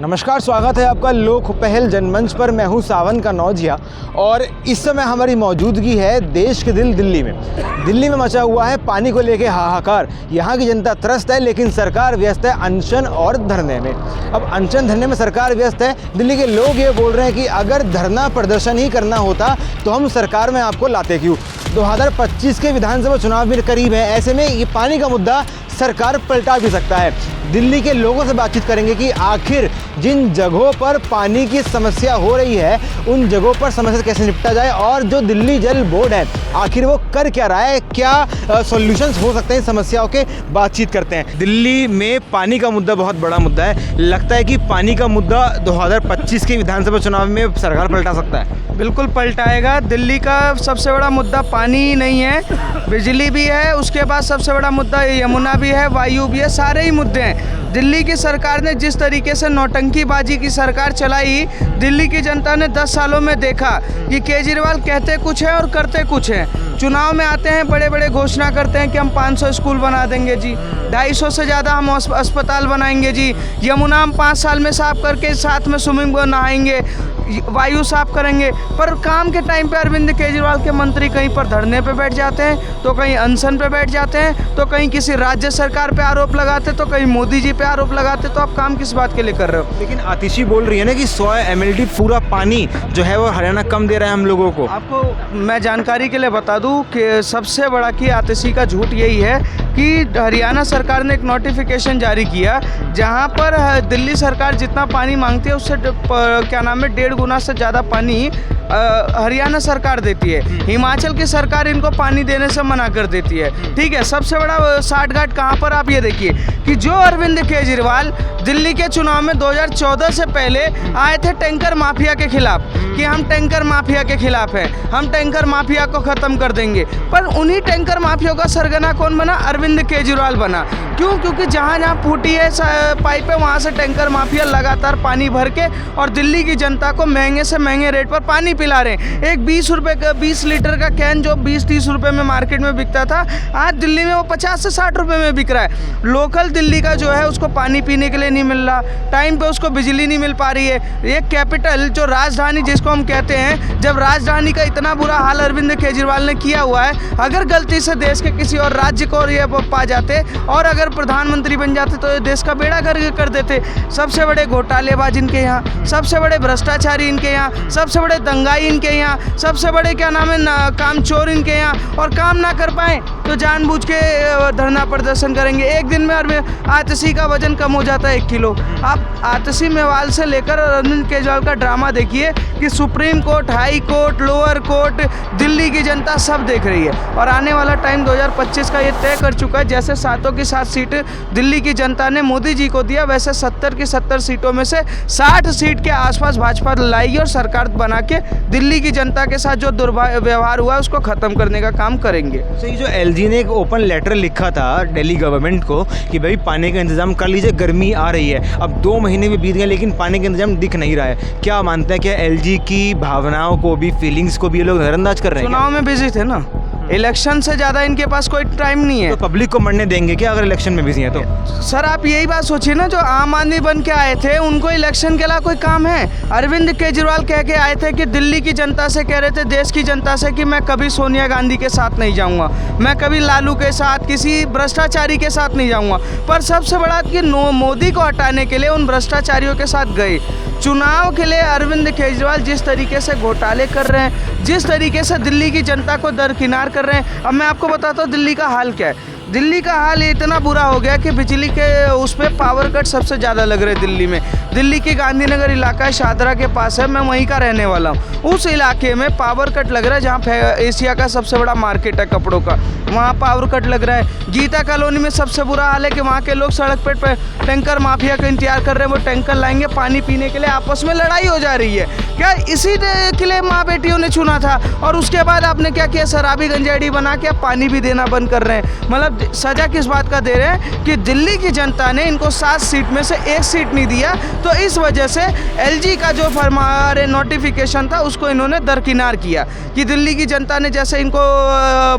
नमस्कार, स्वागत है आपका लोक पहल जनमंच पर। मैं हूं सावन का नौजिया और इस समय हमारी मौजूदगी है देश के दिल दिल्ली में। दिल्ली में मचा हुआ है पानी को लेके हाहाकार। यहाँ की जनता त्रस्त है लेकिन सरकार व्यस्त है अनशन और धरने में। अब अनशन धरने में सरकार व्यस्त है। दिल्ली के लोग ये बोल रहे हैं कि अगर धरना प्रदर्शन ही करना होता तो हम सरकार में आपको लाते क्यों। 2025 के विधानसभा चुनाव भी करीब है, ऐसे में ये पानी का मुद्दा सरकार पलटा भी सकता है। दिल्ली के लोगों से बातचीत करेंगे कि आखिर जिन जगहों पर पानी की समस्या हो रही है उन जगहों पर समस्या कैसे निपटा जाए और जो दिल्ली जल बोर्ड है आखिर वो कर क्या रहा है, क्या सॉल्यूशंस हो सकते हैं समस्याओं के। बातचीत करते हैं। दिल्ली में पानी का मुद्दा बहुत बड़ा मुद्दा है। लगता है कि पानी का मुद्दा 2025 के विधानसभा चुनाव में सरकार पलटा सकता है। बिल्कुल पलटाएगा। दिल्ली का सबसे बड़ा मुद्दा पानी ही नहीं है, बिजली भी है, उसके बाद सबसे बड़ा मुद्दा यमुना भी है, वायु भी है, सारे ही मुद्दे हैं। दिल्ली की सरकार ने जिस तरीके से नौटंकीबाजी की सरकार चलाई, दिल्ली की जनता ने 10 सालों में देखा कि केजरीवाल कहते कुछ है और करते कुछ है। चुनाव में आते हैं, बड़े बड़े घोषणा करते हैं कि हम 500 स्कूल बना देंगे जी, 250 से ज़्यादा हम अस्पताल बनाएंगे जी, यमुना हम 5 साल में साफ करके साथ में स्विमिंग पूल नहाएंगे, वायु साफ करेंगे। पर काम के टाइम पे अरविंद केजरीवाल के मंत्री कहीं पर धरने पे बैठ जाते हैं, तो कहीं अनशन पे बैठ जाते हैं, तो कहीं किसी राज्य सरकार पे आरोप लगाते, तो कहीं मोदी जी पे आरोप लगाते। तो आप काम किस बात के लिए कर रहे हो? लेकिन आतिशी बोल रही है ना कि 100 mld पूरा पानी जो है वो हरियाणा कम दे रहा है हम लोगों को। आपको मैं जानकारी के लिए बता दूं कि सबसे बड़ा कि आतिशी का झूठ यही है कि हरियाणा सरकार ने एक नोटिफिकेशन जारी किया जहां पर दिल्ली सरकार जितना पानी मांगती है उससे क्या नाम है 1.5 गुना से ज़्यादा पानी हरियाणा सरकार देती है। हिमाचल की सरकार इनको पानी देने से मना कर देती है। ठीक है, सबसे बड़ा साठगांठ कहाँ पर आप ये देखिए कि जो अरविंद केजरीवाल दिल्ली के चुनाव में 2014 से पहले आए थे टैंकर माफिया के खिलाफ कि हम टैंकर माफिया के खिलाफ हैं, हम टैंकर माफिया को ख़त्म कर देंगे। पर उन्हीं टैंकर माफिया का सरगना कौन बना? अरविंद केजरीवाल बना। क्यों? क्योंकि जहाँ जहाँ फूटी है पाइप है वहाँ से टैंकर माफिया लगातार पानी भर के और दिल्ली की जनता को महंगे से महंगे रेट पर पानी पिला रहे हैं। एक 20 रुपये का 20 लीटर का कैन जो 20-30 रुपये में मार्केट में बिकता था, आज दिल्ली में वो 50 से 60 रुपये में बिक रहा है। लोकल दिल्ली का जो है उसको पानी पीने के लिए नहीं मिल रहा, टाइम पे उसको बिजली नहीं मिल पा रही है। ये कैपिटल जो राजधानी जिसको हम कहते हैं, जब राजधानी का इतना बुरा हाल अरविंद केजरीवाल ने किया हुआ है, अगर गलती से देश के किसी और राज्य को ये पा जाते और अगर प्रधानमंत्री बन जाते तो देश का बेड़ा गर्क कर देते। सबसे बड़े घोटालेबाज इनके यहाँ, सबसे बड़े भ्रष्टाचारी इनके यहाँ, सबसे बड़े दंगाई इनके यहाँ, सबसे बड़े क्या नाम है कामचोर इनके यहाँ। और काम ना कर पाए तो जानबूझ के धरना प्रदर्शन करेंगे। एक दिन में आतिशी का वजन कम हो जाता है 1 किलो। आप आतिशी मेवाल से लेकर अरविंद केजरीवाल का ड्रामा देखिए कि supreme court, high court, lower court, Delhi की जनता सब देख रही है। और आने वाला टाइम 2025 का ये तय कर चुका है। जैसे 7 की 7 सीट दिल्ली की जनता ने मोदी जी को दिया, वैसे 70 की 70 सीटों में से 60 सीट के आसपास भाजपा लाएगी और सरकार बना के दिल्ली की जनता के साथ जो दुर्व्यवहार हुआ है उसको खत्म करने का काम करेंगे। तो ये जो एलजी ने एक ओपन लेटर लिखा था दिल्ली गवर्नमेंट को कि भाई पानी का इंतजाम कर लीजिए, गर्मी आ रही है। अब 2 महीने भी बीत गए लेकिन पानी का इंतजाम दिख नहीं रहा है। क्या मानते हैं, क्या एलजी की भावनाओं को भी, फीलिंग्स को भी ये लोग नजरअंदाज कर रहे हैं? चुनाव में बिजी थे ना, इलेक्शन से ज़्यादा इनके पास कोई टाइम नहीं है। तो पब्लिक को मरने देंगे क्या अगर इलेक्शन में बिजी हैं तो? सर आप यही बात सोचिए ना, जो आम आदमी बन के आए थे उनको इलेक्शन के अलावा कोई काम है? अरविंद केजरीवाल कह के आए थे कि दिल्ली की जनता से कह रहे थे, देश की जनता से, कि मैं कभी सोनिया गांधी के साथ नहीं जाऊंगा, मैं कभी लालू के साथ, किसी भ्रष्टाचारी के साथ नहीं जाऊंगा। पर सबसे बड़ा कि मोदी को हटाने के लिए उन भ्रष्टाचारियों के साथ गए। चुनाव के लिए अरविंद केजरीवाल जिस तरीके से घोटाले कर रहे हैं, जिस तरीके से दिल्ली की जनता को दरकिनार कर रहे हैं। अब मैं आपको बताता हूँ दिल्ली का हाल क्या है। दिल्ली का हाल इतना बुरा हो गया कि बिजली के उस पर पावर कट सबसे ज़्यादा लग रहे हैं दिल्ली में। दिल्ली की गांधीनगर इलाका है, शादरा के पास है, मैं वहीं का रहने वाला हूँ। उस इलाके में पावर कट लग रहा है जहाँ एशिया का सबसे बड़ा मार्केट है कपड़ों का, वहाँ पावर कट लग रहा है। गीता कॉलोनी में सबसे बुरा हाल है कि वहाँ के लोग सड़क पर टैंकर माफिया का इंतजार कर रहे हैं, वो टैंकर लाएंगे पानी पीने के लिए, आपस में लड़ाई हो जा रही है। क्या इसी के लिए माँ बेटियों ने चुना था? और उसके बाद आपने क्या किया? शराबी गंजेड़ी बना के आप पानी भी देना बंद कर रहे हैं। मतलब सज़ा किस बात का दे रहे हैं कि दिल्ली की जनता ने इनको 7 सीट में से 1 सीट नहीं दिया, तो इस वजह से एलजी का जो फरमारे नोटिफिकेशन था उसको इन्होंने दरकिनार किया कि दिल्ली की जनता ने जैसे इनको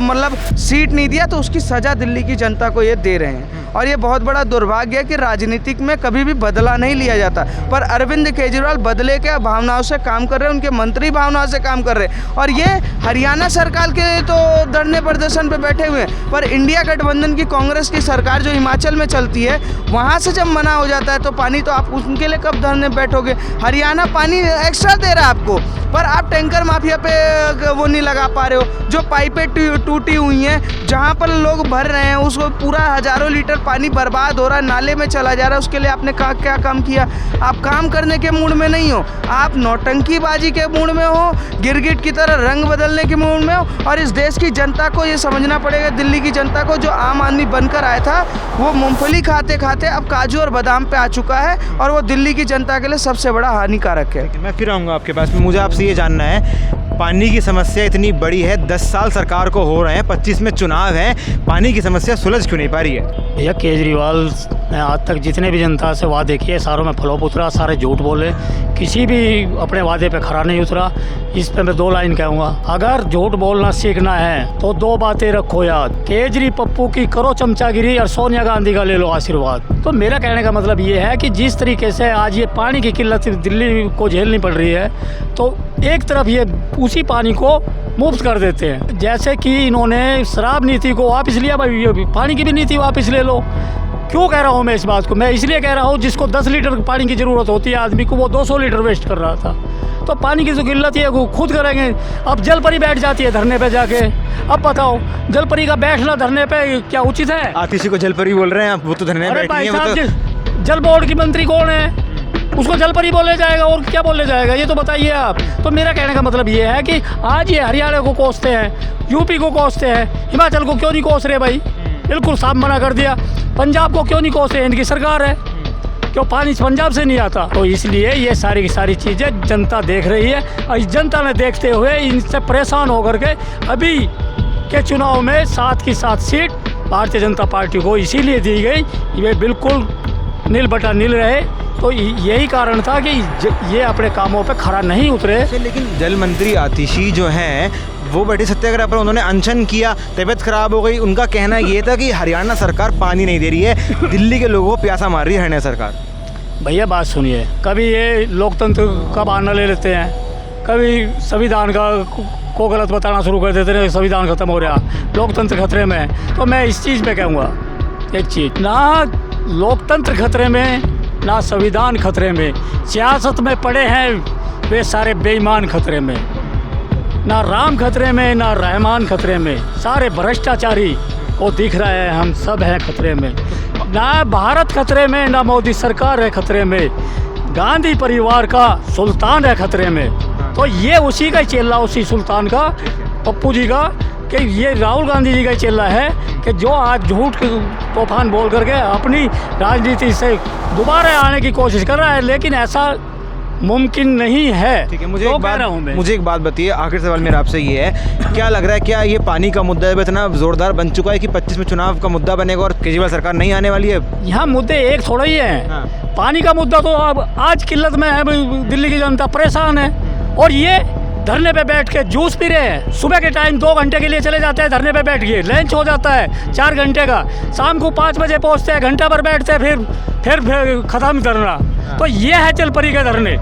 मतलब सीट नहीं दिया तो उसकी सज़ा दिल्ली की जनता को ये दे रहे हैं। और ये बहुत बड़ा दुर्भाग्य है कि राजनीतिक में कभी भी बदला नहीं लिया जाता, पर अरविंद केजरीवाल बदले के भावनाओं से काम कर रहे हैं, उनके मंत्री भावनाओं से काम कर रहे हैं। और ये हरियाणा सरकार के तो धरने प्रदर्शन पे बैठे हुए हैं, पर इंडिया गठबंधन की कांग्रेस की सरकार जो हिमाचल में चलती है वहाँ से जब मना हो जाता है तो पानी तो आप उनके लिए कब धरने बैठोगे। हरियाणा पानी एक्स्ट्रा दे रहा है आपको, पर आप टैंकर माफिया पे वो नहीं लगा पा रहे हो। जो पाइपें टूटी हुई हैं जहाँ पर लोग भर रहे हैं उसको पूरा हज़ारों लीटर पानी बर्बाद हो रहा है, नाले में चला जा रहा है, उसके लिए आपने क्या काम किया। आप काम करने के मूड में नहीं हो, आप नौटंकीबाजी के मूड में हो, गिरगिट की तरह रंग बदलने के मूड में हो। और इस देश की जनता को ये समझना पड़ेगा, दिल्ली की जनता को, जो आम आदमी बनकर आया था वो मूंगफली खाते खाते अब काजू और बादाम पे आ चुका है, और वो दिल्ली की जनता के लिए सबसे बड़ा हानिकारक है। मैं फिर आऊँगा आपके पास। मुझे आपसे ये जानना है, पानी की समस्या इतनी बड़ी है, 10 साल सरकार को हो रहे हैं, 25 में चुनाव है, पानी की समस्या सुलझ क्यों नहीं पा रही है? भैया केजरीवाल ने आज तक जितने भी जनता से वादे किए सारों में फ्लॉप उतरा, सारे झूठ बोले, किसी भी अपने वादे पे खरा नहीं उतरा। इस पे मैं 2 लाइन कहूँगा, अगर झूठ बोलना सीखना है तो 2 बातें रखो याद, केजरी पप्पू की करो चमचागिरी और सोनिया गांधी का ले लो आशीर्वाद। तो मेरा कहने का मतलब ये है कि जिस तरीके से आज ये पानी की किल्लत दिल्ली को झेलनी पड़ रही है, तो एक तरफ ये उसी पानी को मुफ्त कर देते हैं, जैसे कि इन्होंने शराब नीति को वापस लिया, भाई ये पानी की भी नीति वापस ले लो। क्यों कह रहा हूँ मैं इस बात को? मैं इसलिए कह रहा हूँ, जिसको 10 लीटर पानी की ज़रूरत होती है आदमी को, वो 200 लीटर वेस्ट कर रहा था। तो पानी की जो किल्लत है वो खुद करेंगे। अब जलपरी बैठ जाती है धरने पे जाके, अब बताओ जलपरी का बैठना धरने पे क्या उचित है? आतिशी को जलपरी बोल रहे हैं आप, वो तो धरने अरे बैठी भाई है, साहब, जल बोर्ड की मंत्री कौन है? उसको जलपरी बोले जाएगा और क्या बोले जाएगा, ये तो बताइए आप। तो मेरा कहने का मतलब ये है कि आज ये हरियाणा को कोसते हैं, यूपी को कोसते हैं, हिमाचल को क्यों नहीं कोस रहे भाई? बिल्कुल साफ मना कर दिया। पंजाब को क्यों नहीं कोस रहे? इनकी सरकार है, क्यों पानी पंजाब से नहीं आता? तो इसलिए ये सारी की सारी चीज़ें जनता देख रही है, और इस जनता ने देखते हुए इनसे परेशान होकर के अभी के चुनाव में 7 की 7 सीट भारतीय जनता पार्टी को इसीलिए दी गई, ये बिल्कुल नील बटा नील रहे। तो यही कारण था कि ये अपने कामों पे खरा नहीं उतरे। लेकिन जल मंत्री आतिशी जो हैं वो बैठे सत्याग्रह पर, उन्होंने अनशन किया, तबीयत खराब हो गई। उनका कहना ये था कि हरियाणा सरकार पानी नहीं दे रही है, दिल्ली के लोगों को प्यासा मार रही है हरियाणा सरकार। भैया बात सुनिए, कभी ये लोकतंत्र का बहाना ले लेते हैं, कभी संविधान को गलत बताना शुरू कर देते हैं, संविधान खत्म हो रहा, लोकतंत्र खतरे में है। तो मैं इस चीज़ पे कहूँगा एक चीज़, ना लोकतंत्र खतरे में ना संविधान खतरे में, सियासत में पड़े हैं वे सारे बेईमान खतरे में, ना राम खतरे में ना रहमान खतरे में, सारे भ्रष्टाचारी वो दिख रहा है, हम सब हैं खतरे में। ना भारत खतरे में ना मोदी सरकार है खतरे में, गांधी परिवार का सुल्तान है खतरे में। तो ये उसी का चेला, उसी सुल्तान का, पप्पू जी का, कि ये राहुल गांधी जी का चेला है कि जो आज झूठ तूफान बोल करके अपनी राजनीति से दोबारा आने की कोशिश कर रहा है, लेकिन ऐसा मुमकिन नहीं है। ठीक है, मुझे एक बात बताइए, आखिर सवाल मेरा आपसे ये है, क्या लग रहा है, क्या ये पानी का मुद्दा इतना ज़ोरदार बन चुका है कि 25 में चुनाव का मुद्दा बनेगा और केजरीवाल सरकार नहीं आने वाली है? यहाँ मुद्दे एक थोड़ा ही है। हाँ। पानी का मुद्दा तो अब आज किल्लत में है, दिल्ली की जनता परेशान है, और ये धरने पे बैठ के जूस पी रहे हैं। सुबह के टाइम 2 घंटे के लिए चले जाते हैं धरने पे बैठ के, लंच हो जाता है 4 घंटे का, शाम को 5 बजे पहुंचते हैं, घंटा भर बैठते हैं, फिर ख़त्म धरना। तो ये है जलपरी के धरने।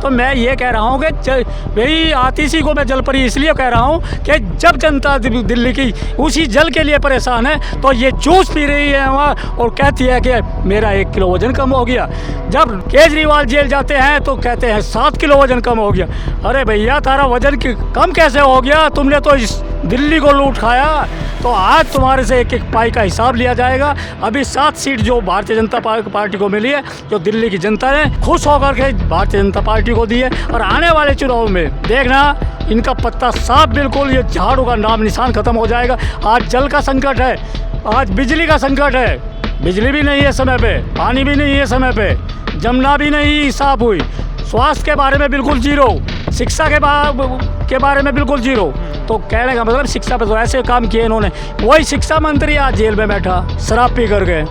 तो मैं ये कह रहा हूँ कि वही आतिशी को मैं जलपरी इसलिए कह रहा हूँ कि जब जनता दिल्ली की उसी जल के लिए परेशान है, तो ये जूस पी रही है वहाँ और कहती है कि मेरा 1 किलो वजन कम हो गया। जब केजरीवाल जेल जाते हैं तो कहते हैं 7 किलो वजन कम हो गया। अरे भैया, तारा वजन कम कैसे हो गया? तुमने तो इस दिल्ली को लूट खाया, तो आज तुम्हारे से एक एक पाई का हिसाब लिया जाएगा। अभी 7 सीट जो भारतीय जनता पार्टी को मिली है, जो दिल्ली की जनता ने खुश होकर के भारतीय जनता पार्टी को दी है, और आने वाले चुनाव में देखना इनका पत्ता साफ, बिल्कुल ये झाड़ू का नाम निशान खत्म हो जाएगा। आज जल का संकट है, आज बिजली का संकट है, बिजली भी नहीं है समय पे, पानी भी नहीं है समय पे, जमुना भी नहीं साफ हुई, स्वास्थ्य के बारे में बिल्कुल जीरो, शिक्षा के बारे में बिल्कुल जीरो। तो कहने का मतलब शिक्षा पे तो ऐसे काम किए इन्होंने। वही शिक्षा मंत्री आज जेल में बैठा शराब पी करके,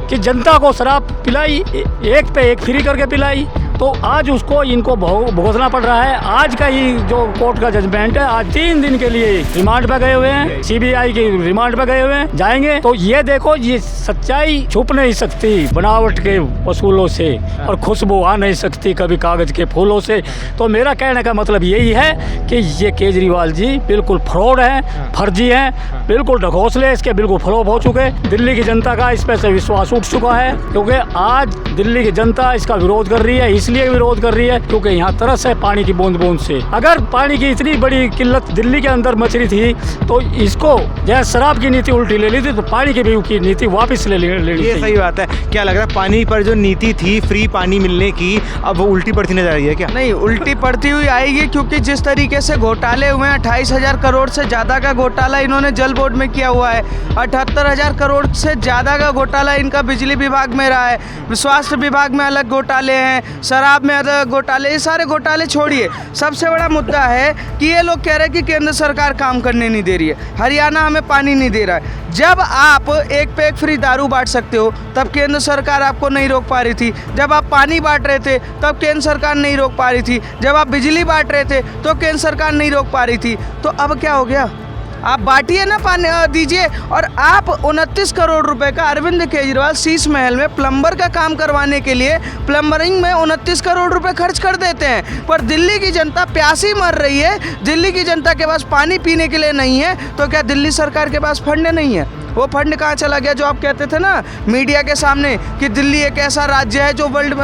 कि जनता को शराब पिलाई, एक पे एक फ्री करके पिलाई, तो आज उसको इनको भुगतना पड़ रहा है। आज का ही जो कोर्ट का जजमेंट है, आज 3 दिन के लिए रिमांड पे गए हुए हैं, सीबीआई की रिमांड पे गए हुए हैं, जाएंगे। तो ये देखो, ये सच्चाई छुप नहीं सकती बनावट के वसूलों से, और खुशबू आ नहीं सकती कभी कागज के फूलों से। तो मेरा कहने का मतलब यही है कि ये केजरीवाल जी बिल्कुल फ्रॉड है, फर्जी है, बिल्कुल ढकोसले इसके बिल्कुल फ्लॉप हो चुके। दिल्ली की जनता का इस पे से विश्वास उठ चुका है, क्योंकि आज दिल्ली की जनता इसका विरोध कर रही है। इसलिए विरोध कर रही है क्योंकि यहाँ तरस है पानी की बूंद बूंद से। अगर पानी की इतनी बड़ी किल्लत दिल्ली के अंदर मच रही थी तो इसको जैसे शराब की नीति उल्टी ले ली थी, तो पानी की नीति वापस ले लेनी। ये सही बात है। क्या लग रहा है, पानी पर जो नीति थी फ्री पानी मिलने की, अब वो उल्टी पड़ती नजर आ रही है क्या? नहीं, उल्टी पड़ती हुई आएगी, क्योंकि जिस तरीके से घोटाले हुए हैं, 28,000 करोड़ से ज़्यादा का घोटाला इन्होंने जल बोर्ड में किया हुआ है, 78,000 करोड़ से ज़्यादा का घोटाला इनका बिजली विभाग में रहा है, स्वास्थ्य विभाग में अलग घोटाले हैं, शराब में अलग घोटाले। ये सारे घोटाले छोड़िए, सबसे बड़ा मुद्दा है कि ये लोग कह रहे हैं कि केंद्र सरकार काम करने नहीं दे रही है, हरियाणा हमें पानी नहीं दे रहा है। जब आप एक पे एक फ्री दारू बांट सकते हो, तब केंद्र सरकार आपको नहीं रोक पा रही थी। जब आप पानी बांट रहे थे, तब केंद्र सरकार नहीं रोक पा रही थी। जब आप बिजली बांट रहे थे, तो केंद्र सरकार नहीं रोक पा रही थी। तो अब क्या हो गया? आप बांटिए ना, पानी दीजिए। और आप 29 करोड़ रुपए का अरविंद केजरीवाल शीश महल में प्लम्बर का काम करवाने के लिए प्लम्बरिंग में 29 करोड़ रुपए खर्च कर देते हैं, पर दिल्ली की जनता प्यासी मर रही है, दिल्ली की जनता के पास पानी पीने के लिए नहीं है। तो क्या दिल्ली सरकार के पास फंड नहीं है? वो फंड कहाँ चला गया जो आप कहते थे ना मीडिया के सामने कि दिल्ली एक ऐसा राज्य है जो वर्ल्ड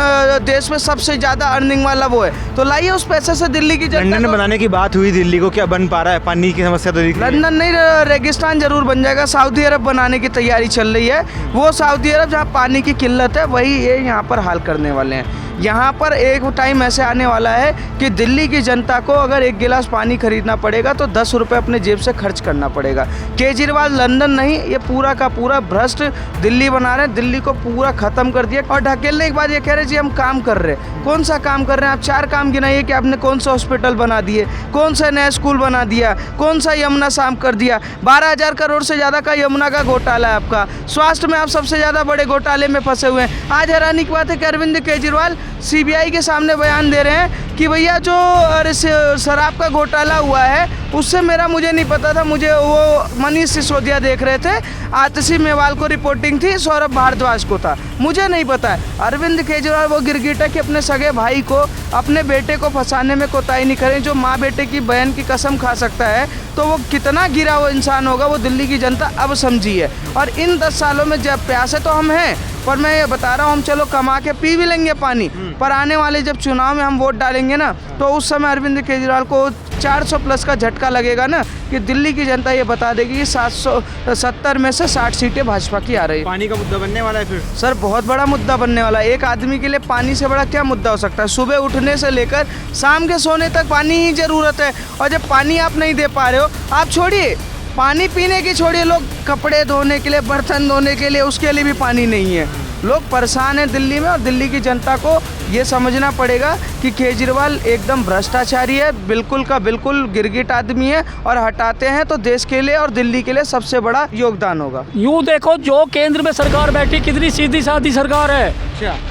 देश में सबसे ज़्यादा अर्निंग वाला वो है? तो लाइए उस पैसे से दिल्ली की जनता लंदन बनाने की बात हुई, दिल्ली को क्या बन पा रहा है? पानी की समस्या तो लंदन नहीं, रेगिस्तान जरूर बन जाएगा। सऊदी अरब बनाने की तैयारी चल रही है। वो सऊदी अरब जहाँ पानी की किल्लत है, वही ये यहाँ पर हाल करने वाले हैं। यहाँ पर एक टाइम ऐसे आने वाला है कि दिल्ली की जनता को अगर एक गिलास पानी खरीदना पड़ेगा तो 10 रुपये अपने जेब से खर्च करना पड़ेगा। केजरीवाल लंदन नहीं, ये पूरा का पूरा भ्रष्ट दिल्ली बना रहे हैं, दिल्ली को पूरा ख़त्म कर दिया। और ढकेलने के बाद ये कह रहे जी हम काम कर रहे हैं। कौन सा काम कर रहे हैं आप? 4 काम गिनाइए कि आपने कौन सा हॉस्पिटल बना दिए, कौन सा नया स्कूल बना दिया, कौन सा यमुना साफ कर दिया। 12,000 करोड़ से ज़्यादा का यमुना का घोटाला है आपका। स्वास्थ्य में आप सबसे ज़्यादा बड़े घोटाले में फंसे हुए हैं। आज हैरानी की बात है कि अरविंद केजरीवाल सीबीआई के सामने बयान दे रहे हैं कि भैया जो शराब का घोटाला हुआ है उससे मुझे नहीं पता था, मुझे वो मनीष सिसोदिया देख रहे थे, आतिशी मेवाल को रिपोर्टिंग थी, सौरभ भारद्वाज को था, मुझे नहीं पता है। अरविंद केजरीवाल वो गिरगिटा कि अपने सगे भाई को, अपने बेटे को फंसाने में कोताही नहीं करें। जो माँ बेटे की बहन की कसम खा सकता है तो वो कितना गिरा वो इंसान होगा, वो दिल्ली की जनता अब समझी है। और इन 10 सालों में जब प्यासे तो हम हैं, पर मैं ये बता रहा हूँ, हम चलो कमा के पी भी लेंगे पानी, पर आने वाले जब चुनाव में हम वोट डालेंगे ना, तो उस समय अरविंद केजरीवाल को 400 प्लस का झटका लगेगा ना, कि दिल्ली की जनता ये बता देगी कि 770 में से 60 सीटें भाजपा की आ रही है। पानी का मुद्दा बनने वाला है फिर? सर बहुत बड़ा मुद्दा बनने वाला है। एक आदमी के लिए पानी से बड़ा क्या मुद्दा हो सकता है? सुबह उठने से लेकर शाम के सोने तक पानी ही ज़रूरत है। और जब पानी आप नहीं दे पा रहे हो, आप छोड़िए पानी पीने की, छोड़िए लोग कपड़े धोने के लिए, बर्तन धोने के लिए, उसके लिए भी पानी नहीं है। लोग परेशान हैं दिल्ली में, और दिल्ली की जनता को ये समझना पड़ेगा कि केजरीवाल एकदम भ्रष्टाचारी है, बिल्कुल का बिल्कुल गिरगिट आदमी है, और हटाते हैं तो देश के लिए और दिल्ली के लिए सबसे बड़ा योगदान होगा। यूँ देखो, जो केंद्र में सरकार बैठी कितनी सीधी सादी सरकार है,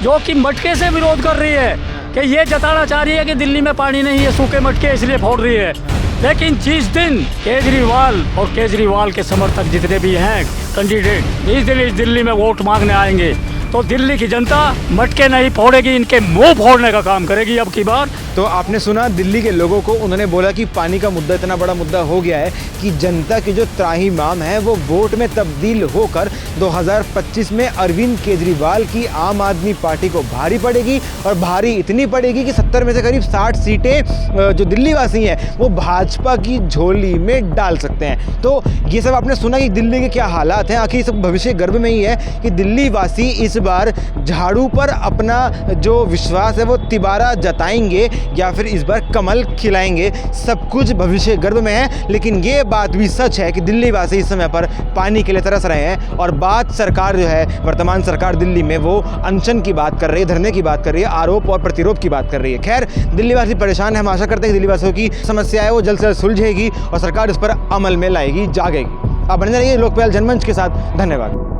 जो कि मटके से विरोध कर रही है, कि ये जताना चाह रही है कि दिल्ली में पानी नहीं है, सूखे मटके इसलिए फोड़ रही है। लेकिन जिस दिन केजरीवाल और केजरीवाल के समर्थक जितने भी हैं कैंडिडेट, जिस दिन इस दिल्ली में वोट मांगने आएंगे, तो दिल्ली की जनता मटके नहीं फोड़ेगी, इनके मुंह फोड़ने का काम करेगी अब की बार। तो आपने सुना दिल्ली के लोगों को, उन्होंने बोला कि पानी का मुद्दा इतना बड़ा मुद्दा हो गया है कि जनता की जो त्राहिमाम है वो वोट में तब्दील होकर 2025 में अरविंद केजरीवाल की आम आदमी पार्टी को भारी पड़ेगी, और भारी इतनी पड़ेगी कि 70 में से करीब 60 सीटें जो दिल्ली वासी हैं वो भाजपा की झोली में डाल सकते हैं। तो ये सब आपने सुना कि दिल्ली के क्या हालात हैं। आखिर सब भविष्य गर्भ में ही है कि दिल्ली वासी इस बार झाड़ू पर अपना जो विश्वास है वो तिबारा जताएंगे या फिर इस बार कमल खिलाएंगे, सब कुछ भविष्य गर्भ में है। लेकिन ये बात भी सच है कि दिल्ली वासी इस समय पर पानी के लिए तरस रहे हैं और बात सरकार जो है, वर्तमान सरकार दिल्ली में, वो अनशन की बात कर रही है, धरने की बात कर रही है, आरोप और प्रतिरोध की बात कर रही है। खैर, दिल्ली वासी परेशान है। हम आशा करते हैं कि दिल्ली वासियों की समस्या है वो जल्द से जल्द सुलझेगी और सरकार इस पर अमल में लाएगी, जागेगी। आप बने रहिए लोकपाल जनमंच के साथ। धन्यवाद।